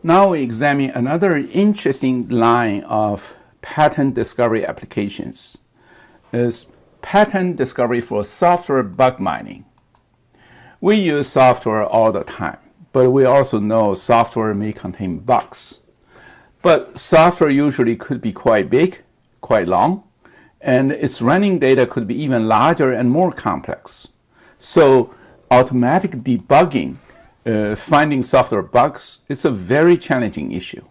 Now we examine another interesting line of pattern discovery applications. Is pattern discovery for software bug mining. We use software all the time, but we also know software may contain bugs. But software usually could be quite big, quite long, and its running data could be even larger and more complex. So automatic debugging, finding software bugs, is a very challenging issue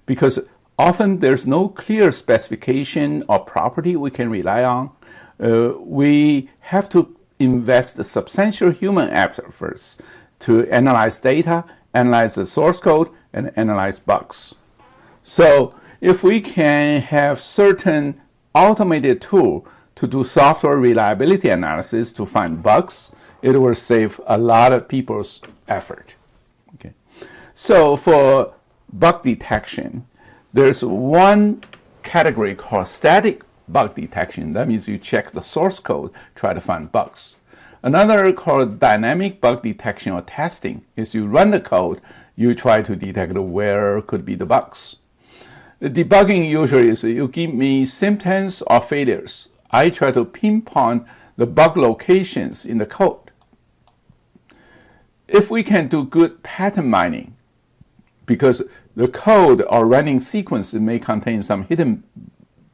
because often there's no clear specification or property we can rely on. We have to invest substantial human efforts to analyze data, analyze the source code, and analyze bugs. So if we can have certain automated tool to do software reliability analysis to find bugs, it will save a lot of people's effort. Okay. So for bug detection, there's one category called static bug detection. That means you check the source code, try to find bugs. Another called dynamic bug detection or testing is you run the code, you try to detect where could be the bugs. The debugging usually is you give me symptoms or failures. I try to pinpoint the bug locations in the code. If we can do good pattern mining, because the code or running sequence may contain some hidden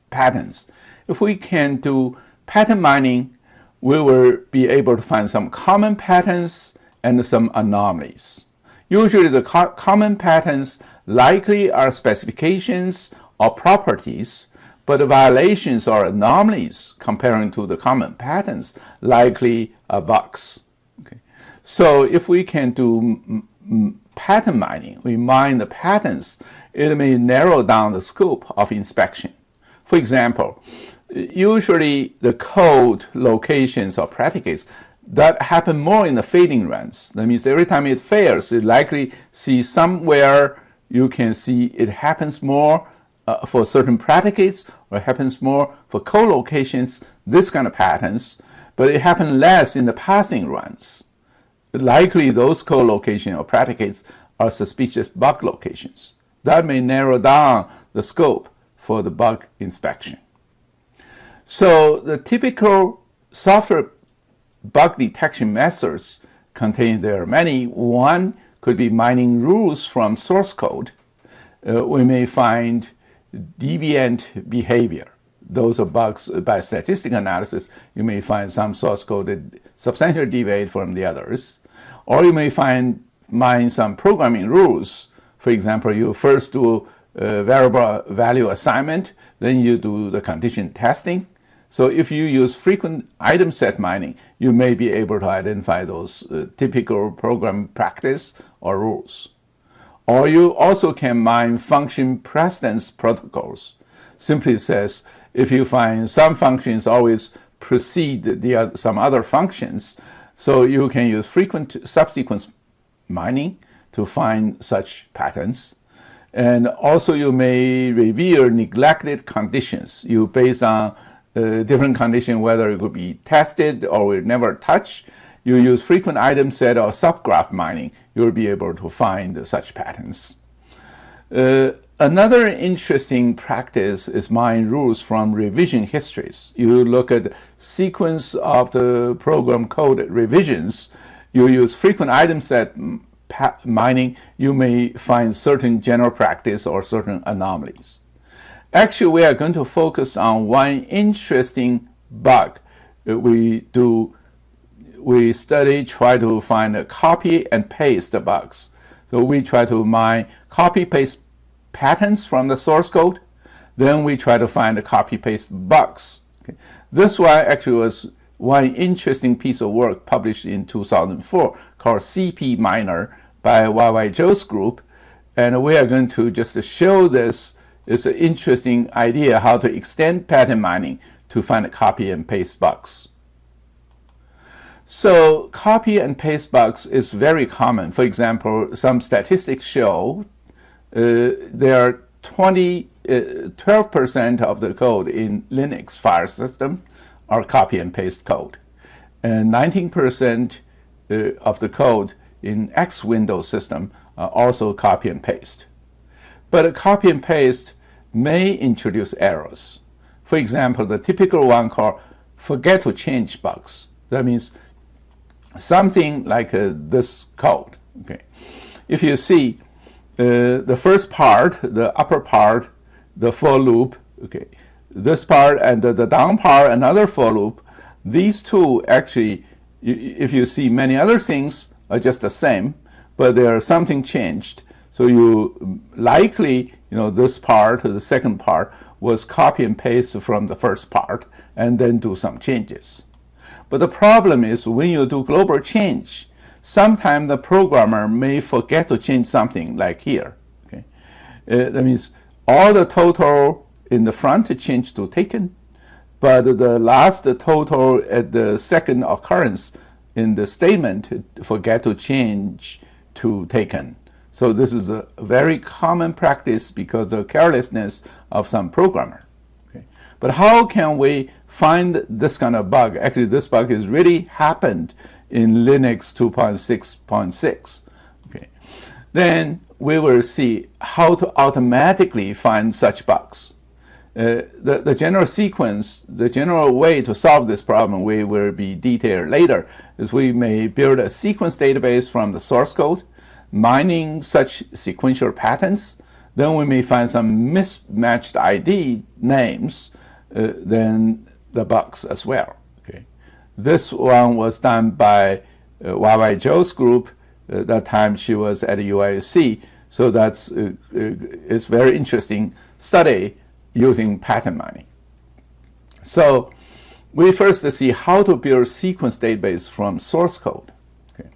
patterns, if we can do pattern mining, we will be able to find some common patterns and some anomalies. Usually the common patterns likely are specifications or properties, but the violations or anomalies comparing to the common patterns likely are bugs. Okay. So if we can do pattern mining, we mine the patterns, it may narrow down the scope of inspection. For example, usually the code locations or predicates that happen more in the failing runs. That means every time it fails, it likely see somewhere you can see it happens more for certain predicates, or it happens more for co-locations, this kind of patterns, but it happens less in the passing runs. Likely those co-locations or predicates are suspicious bug locations. That may narrow down the scope for the bug inspection. So the typical software bug detection methods there are many. One could be mining rules from source code. We may find deviant behavior. Those are bugs by statistical analysis. You may find some source code that substantially deviate from the others. Or you may mine some programming rules. For example, you first do variable value assignment, then you do the condition testing. So if you use frequent item set mining, you may be able to identify those typical program practice or rules. Or you also can mine function precedence protocols. Simply says, if you find some functions always precede some other functions, so you can use frequent subsequence mining to find such patterns. And also you may reveal neglected conditions. You based on different condition, whether it could be tested or will never touch, you use frequent item set or subgraph mining, you'll be able to find such patterns. Another interesting practice is mine rules from revision histories. You look at sequence of the program code revisions, you use frequent item set mining, you may find certain general practice or certain anomalies. Actually, we are going to focus on one interesting bug. We try to find a copy and paste bugs. So we try to mine copy-paste patterns from the source code. Then we try to find the copy-paste bugs. Okay. This one actually was one interesting piece of work published in 2004 called CP Miner by YY Zhou's group. And we are going to just show this. It's an interesting idea how to extend pattern mining to find copy and paste bugs. So copy and paste bugs is very common. For example, some statistics show there are 12% of the code in Linux file system are copy and paste code, and 19% of the code in X Windows system are also copy and paste. But a copy and paste may introduce errors. For example, the typical one called forget to change bugs. That means something like this code. Okay, if you see the first part, the upper part, the for loop, okay, this part and the down part, another for loop, these two actually, if you see many other things are just the same, but there's something changed. So you likely, this part, the second part, was copy and paste from the first part and then do some changes. But the problem is when you do global change, sometimes the programmer may forget to change something like here. Okay? That means all the total in the front change to taken, but the last total at the second occurrence in the statement forget to change to taken. So this is a very common practice because of carelessness of some programmer. Okay? But how can we find this kind of bug? Actually, this bug has really happened in Linux 2.6.6. Okay. Then we will see how to automatically find such bugs. The general sequence, the general way to solve this problem, we will be detailed later, is we may build a sequence database from the source code, mining such sequential patterns. Then we may find some mismatched ID names, then the bugs as well. Okay. This one was done by YY Zhou's group. That time she was at UIC. So that's it's very interesting study using pattern mining. So we first see how to build sequence database from source code. Okay.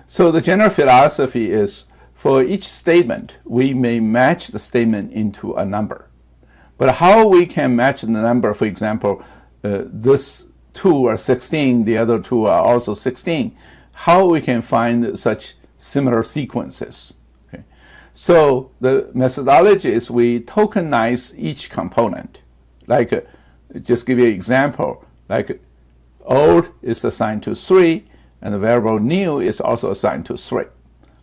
So the general philosophy is for each statement, we may match the statement into a number. But how we can match the number, for example, this two are 16, the other two are also 16, how we can find such similar sequences. Okay. So the methodology is we tokenize each component. Like, just give you an example, like old is assigned to 3, and the variable new is also assigned to 3.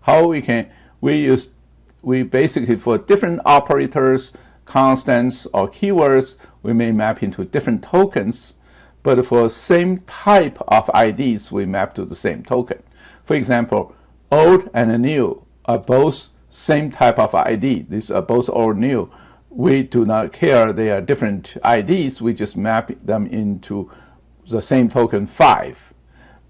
How we can, we basically, for different operators, constants, or keywords, we may map into different tokens, but for same type of IDs, we map to the same token. For example, old and new are both same type of ID. These are both old, new. We do not care they are different IDs. We just map them into the same token 5.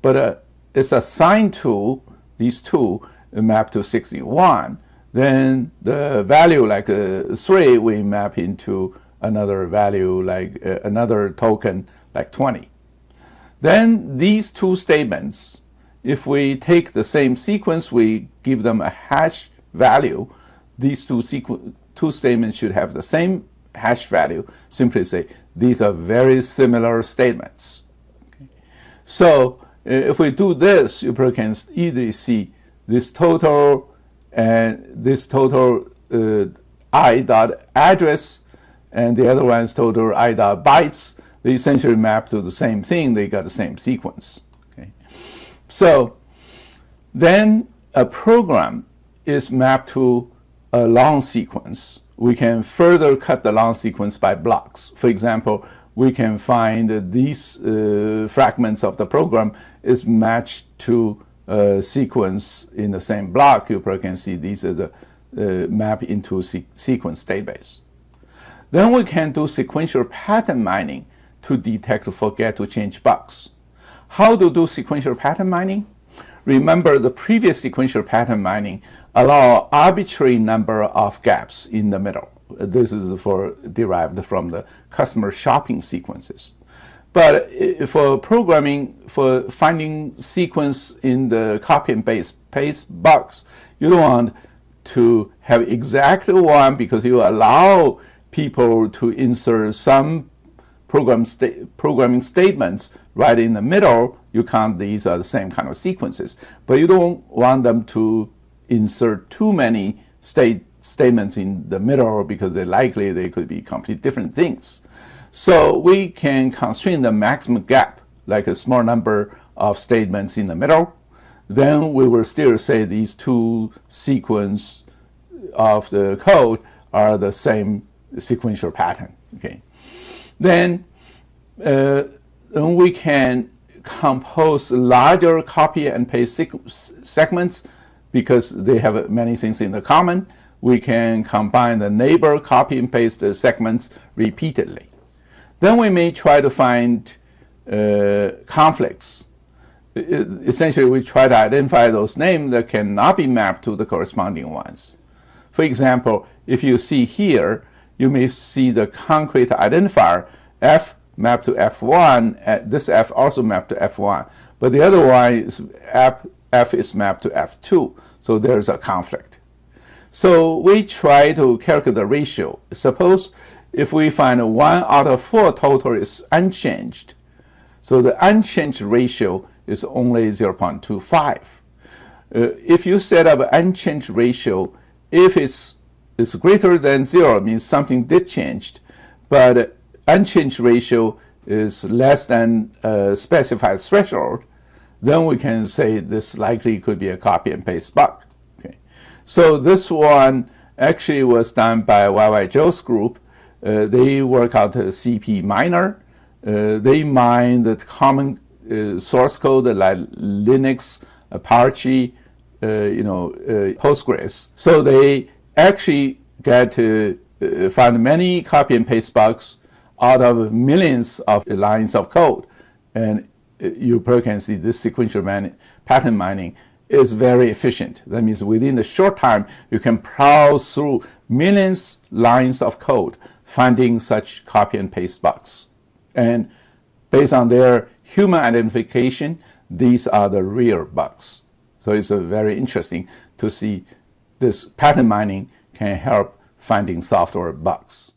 But it's assigned to these two map to 61. Then the value like 3, we map into another value like another token like 20. Then these two statements, if we take the same sequence, we give them a hash value. These two statements should have the same hash value. Simply say these are very similar statements. Okay. So if we do this, you can easily see this total and this total I dot address, and the other one's total I dot bytes. They essentially map to the same thing. They got the same sequence. Okay. So then a program is mapped to a long sequence. We can further cut the long sequence by blocks. For example, we can find these fragments of the program is matched to a sequence in the same block. You probably can see these as a map into sequence database. Then we can do sequential pattern mining to detect forget to change bugs. How to do sequential pattern mining? Remember the previous sequential pattern mining allow arbitrary number of gaps in the middle. This is derived from the customer shopping sequences. But for programming, for finding sequence in the copy and paste bugs, you don't want to have exact one because you allow people to insert some programming statements right in the middle. You count these are the same kind of sequences, but you don't want them to insert too many statements in the middle because they could be completely different things. So we can constrain the maximum gap, like a small number of statements in the middle. Then we will still say these two sequences of the code are the same sequential pattern. Okay, then we can compose larger copy and paste segments because they have many things in common. We can combine the neighbor copy and paste segments repeatedly. Then we may try to find conflicts. Essentially, we try to identify those names that cannot be mapped to the corresponding ones. For example, if you see here, you may see the concrete identifier F mapped to F1, this F also mapped to F1, but the other one is F is mapped to F2, so there's a conflict. So we try to calculate the ratio. Suppose if we find 1 out of 4 total is unchanged, so the unchanged ratio is only 0.25. If you set up an unchanged ratio, if it's greater than 0, it means something did change, but unchanged ratio is less than a specified threshold, then we can say this likely could be a copy and paste bug. Okay. So this one actually was done by YY Zhou's group. They work out a CP miner. They mine the common source code like Linux, Apache, Postgres. So they actually get to find many copy and paste bugs out of millions of lines of code. And you can see this sequential pattern mining is very efficient. That means within a short time, you can browse through millions lines of code, finding such copy and paste bugs. And based on their human identification, these are the real bugs. So it's very interesting to see this pattern mining can help finding software bugs.